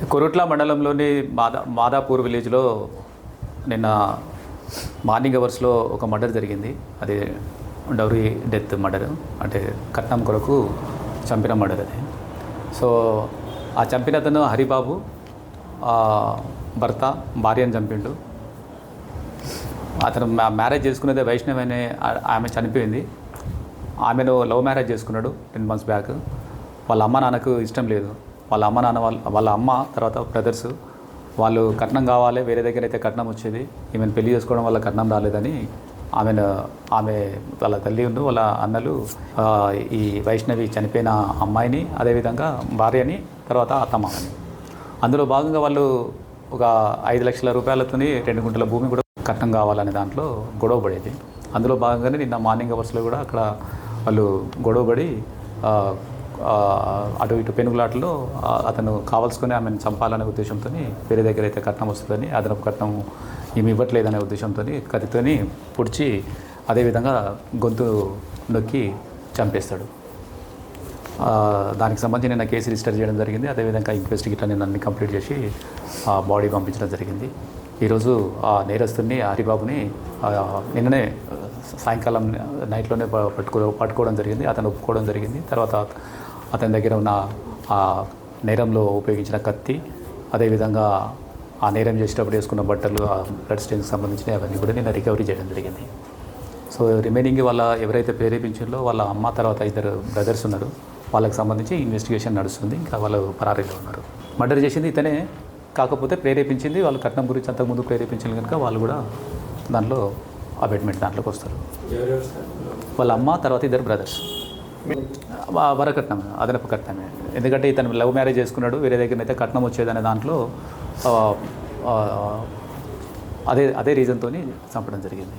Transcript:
కొరుట్ల మండలంలోని మాదాపూర్ విలేజ్లో నిన్న మార్నింగ్ అవర్స్లో ఒక మర్డర్ జరిగింది. అది డౌరీ డెత్ మర్డర్, అంటే కట్నం కొరకు చంపిన మర్డర్ అది. సో ఆ చంపిన అతను హరిబాబు భర్త భార్యను చంపిండు. అతను మ్యారేజ్ చేసుకునేది వైష్ణవి అనే ఆమె చనిపోయింది. ఆమెను లవ్ మ్యారేజ్ చేసుకున్నాడు 10 months బ్యాక్. వాళ్ళ అమ్మ నాన్నకు ఇష్టం లేదు. వాళ్ళ అమ్మ నాన్న వాళ్ళ అమ్మ తర్వాత బ్రదర్స్ వాళ్ళు కట్నం కావాలి, వేరే దగ్గర అయితే కట్నం వచ్చేది, ఈమెను పెళ్లి చేసుకోవడం వల్ల కట్నం రాలేదని ఆమె వాళ్ళ తల్లి వాళ్ళ అన్నలు ఈ వైష్ణవి చనిపోయిన అమ్మాయిని, అదేవిధంగా భార్యని, తర్వాత అత్తమ్మని, అందులో భాగంగా వాళ్ళు ఒక 5 లక్షల రూపాయలతో 2 గుంటల భూమి కూడా కట్నం కావాలనే దాంట్లో గొడవ పడేది. అందులో భాగంగానే నిన్న మార్నింగ్ అవర్స్లో కూడా అక్కడ వాళ్ళు గొడవపడి అటు ఇటు పెనుగులాటలో అతను కావాల్సుకొని ఆమెను చంపాలనే ఉద్దేశంతో, వేరే దగ్గర అయితే కట్నం వస్తుందని, అదనపు కట్నం ఏమి ఇవ్వట్లేదనే ఉద్దేశంతో కత్తితోని పొడిచి అదేవిధంగా గొంతు నొక్కి చంపేస్తాడు. దానికి సంబంధించి నిన్న కేసు రిజిస్టర్ చేయడం జరిగింది. అదేవిధంగా ఇన్వెస్టిగేషన్ నిన్న అన్ని కంప్లీట్ చేసి ఆ బాడీ పంపించడం జరిగింది. ఈరోజు ఆ నేరస్తుని హరిబాబుని నిన్ననే సాయంకాలం నైట్లోనే పట్టుకోవడం జరిగింది. అతను ఒప్పుకోవడం జరిగింది. తర్వాత అతని దగ్గర ఉన్న ఆ నేరంలో ఉపయోగించిన కత్తి, అదేవిధంగా ఆ నేరం చేసేటప్పుడు వేసుకున్న బట్టలు, ఆ బ్లడ్ స్టెయిన్కి సంబంధించినవి అవన్నీ కూడా నిన్న రికవరీ చేయడం జరిగింది. సో రిమైనింగ్ వాళ్ళ ఎవరైతే ప్రేరేపించారో వాళ్ళ అమ్మ తర్వాత 2 బ్రదర్స్ ఉన్నారు. వాళ్ళకి సంబంధించి ఇన్వెస్టిగేషన్ నడుస్తుంది. ఇంకా వాళ్ళు పరారీలో ఉన్నారు. మర్డర్ చేసింది ఇతనే, కాకపోతే ప్రేరేపించింది వాళ్ళు కట్నం గురించి అంతకుముందు ప్రేరేపించింది కనుక వాళ్ళు కూడా దాంట్లో అబెట్మెంట్ దాంట్లోకి వస్తారు. వాళ్ళ అమ్మ తర్వాత 2 బ్రదర్స్. వరకట్నం, అదనపు కట్నమే. ఎందుకంటే ఇతను లవ్ మ్యారేజ్ చేసుకున్నాడు, వేరే దగ్గర అయితే కట్నం వచ్చేదనే దాంట్లో అదే రీజన్తో చంపడం జరిగింది.